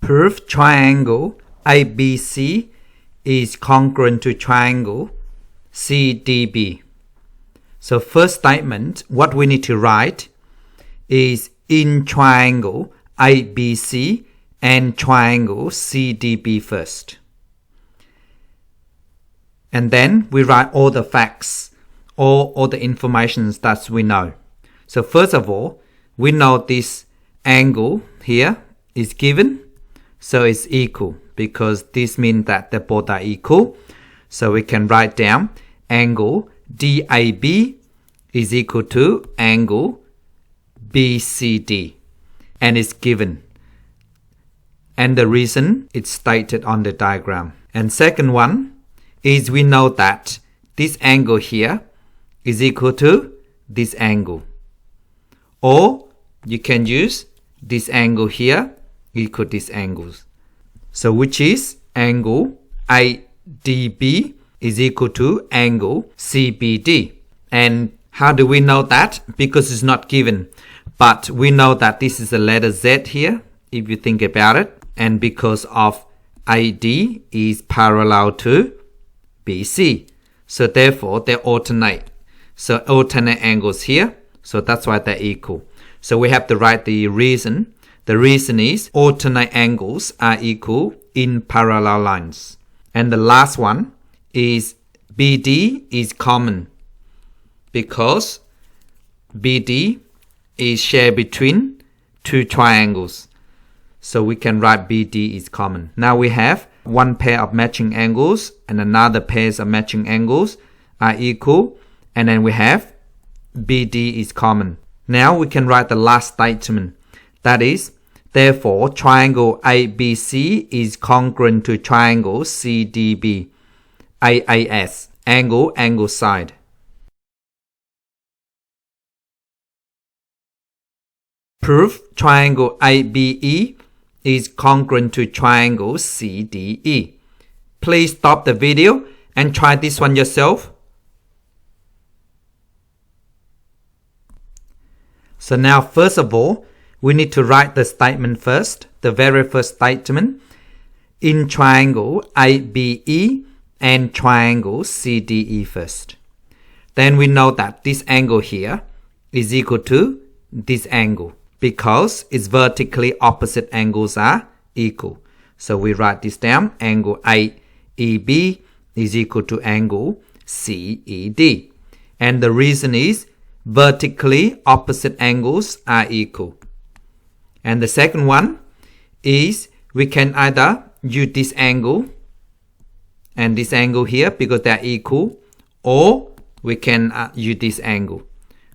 Prove triangle ABC is congruent to triangle CDB. So first statement, what we need to write is in triangle ABC and triangle CDB first. And then we write all the facts, all the information that we know. So first of all, we know this angle here is given, so it's equal because this means that they both are equal. So we can write down angle DAB is equal to angle BCD, and it's given. And the reason it's stated on the diagram. And second one is we know that this angle here is equal to this angle. Or you can use this angle here equal this angles. So which is angle ADB is equal to angle CBD. And how do we know that? Because it's not given. But we know that this is the letter Z here, if you think about it. And because of AD is parallel to BC. So therefore, they alternate. So alternate angles here. So that's why they're equal. So we have to write the reason. The reason is alternate angles are equal in parallel lines. And the last one is BD is common because BD is shared between two triangles. So we can write BD is common. Now we have one pair of matching angles and another pairs of matching angles are equal. And then we have BD is common. Now we can write the last statement. That is, therefore, triangle ABC is congruent to triangle CDB. AAS, angle side. Prove triangle ABE is congruent to triangle CDE. Please stop the video and try this one yourself. So now first of all, we need to write the statement first, the very first statement, in triangle ABE and triangle CDE first. Then we know that this angle here is equal to this angle because its vertically opposite angles are equal. So we write this down, angle AEB is equal to angle CED. And the reason is vertically opposite angles are equal. And the second one is we can either use this angle and this angle here because they are equal, or we can use this angle.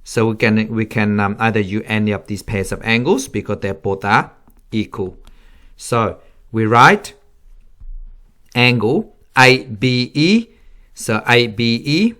So we can either use any of these pairs of angles because they both are equal. So we write angle ABE. So ABE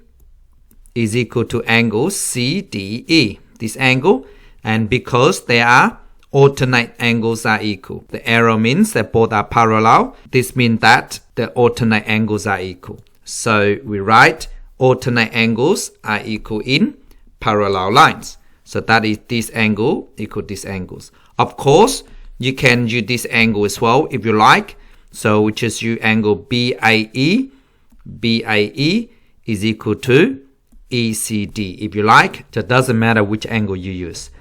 is equal to angle CDE, this angle, and because they are alternate angles are equal. The arrow means that both are parallel. This means that the alternate angles are equal. So we write alternate angles are equal in parallel lines. So that is this angle equal this angles. Of course, you can use this angle as well if you like. So we just use angle BAE. BAE is equal to ECD if you like. So it doesn't matter which angle you use.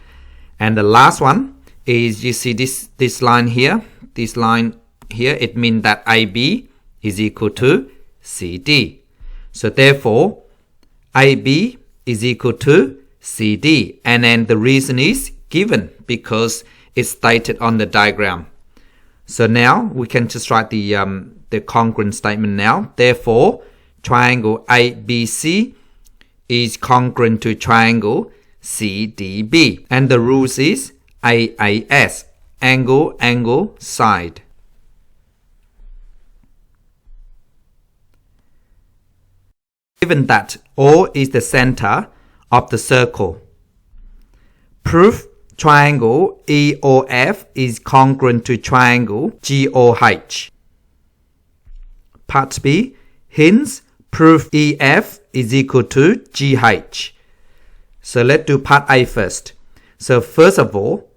And the last one is you see this line here. This line here, it means that AB is equal to CD. So therefore, AB is equal to CD. And then the reason is given because it's stated on the diagram. So now we can just write the congruent statement now. Therefore, triangle ABC is congruent to triangle CDB. And the rules is AAS, angle side. Given that O is the center of the circle, prove triangle EOF is congruent to triangle GOH. Part B, hence prove EF is equal to GH. So let's do part A first. So first of all,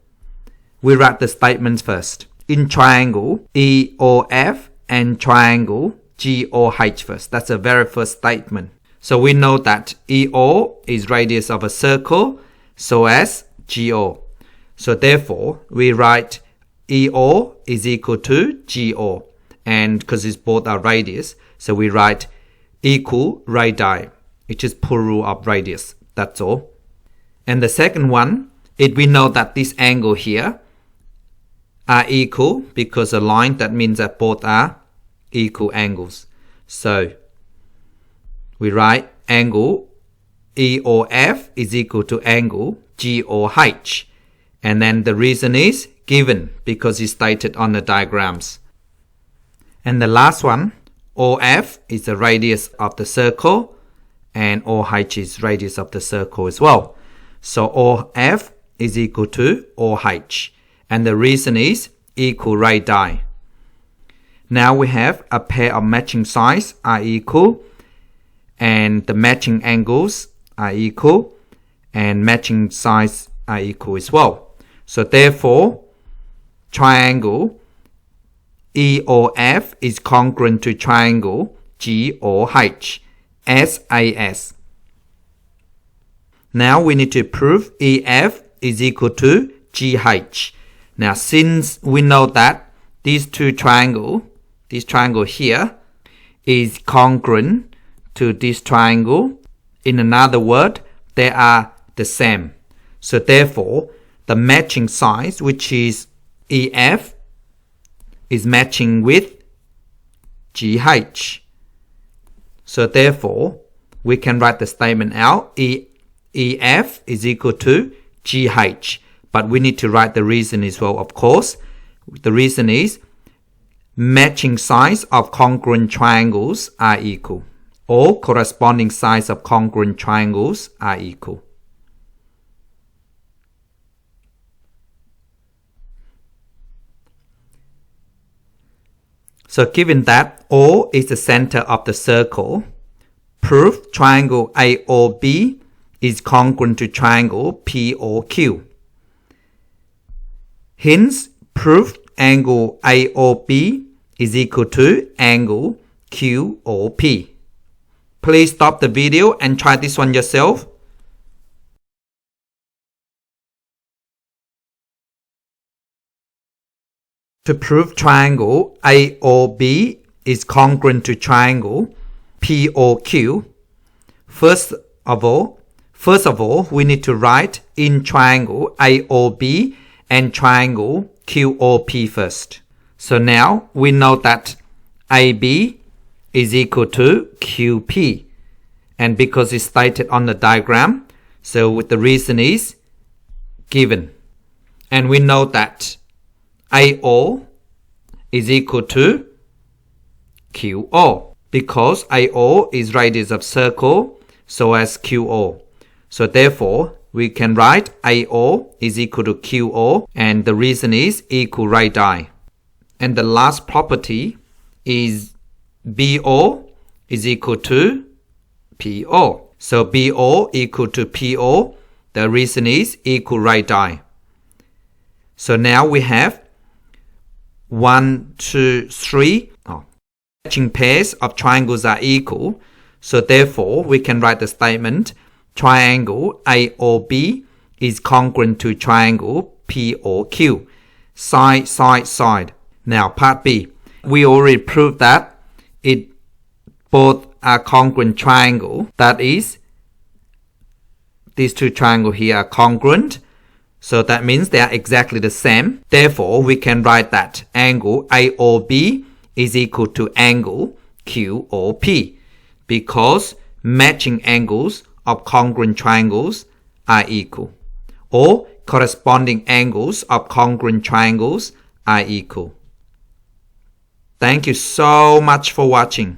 we write the statement first. in triangle EOF and triangle GOH first. That's the very first statement. So we know that EO is radius of a circle, so as GO. So therefore, we write EO is equal to GO. And because it's both are radius, so we write equal radii, which is plural of radius. That's all. And the second one, we know that this angle here are equal because a line, that means that both are equal angles. So we write angle EOF is equal to angle GOH. And then the reason is given because it's stated on the diagrams. And the last one, OF is the radius of the circle and OH is radius of the circle as well. So OF is equal to OH. And the reason is equal radii. Now we have a pair of matching sides are equal, and the matching angles are equal, and matching sides are equal as well. So therefore, triangle EOF is congruent to triangle GOH, SAS. Now we need to prove EF is equal to GH. Now since we know that these two triangles, this triangle here is congruent to this triangle, in another word, they are the same. So therefore, the matching sides, which is EF, is matching with GH. So therefore, we can write the statement out, EF is equal to GH. But we need to write the reason as well, of course. The reason is matching sides of congruent triangles are equal, or corresponding sides of congruent triangles are equal. So given that O is the center of the circle, prove triangle AOB is congruent to triangle POQ. Hence, prove angle AOB is equal to angle QOP. Please stop the video and try this one yourself. To prove triangle AOB is congruent to triangle POQ, first of all, we need to write in triangle AOB and triangle QOP first. So now we know that AB is equal to QP. And because it's stated on the diagram, so with the reason is given. And we know that AO is equal to QO. Because AO is radius of circle, so as QO. So therefore, we can write AO is equal to QO, and the reason is equal radii. And the last property is BO is equal to PO. So BO equal to PO, the reason is equal radii. So now we have 1, 2, 3 matching pairs of triangles are equal. So therefore, we can write the statement triangle AOB is congruent to triangle POQ. Side, side, side. Now part B. We already proved that both are congruent triangle. That is, these two triangles here are congruent. So that means they are exactly the same. Therefore, we can write that angle AOB is equal to angle QOP. Because matching angles of congruent triangles are equal, or corresponding angles of congruent triangles are equal. Thank you so much for watching.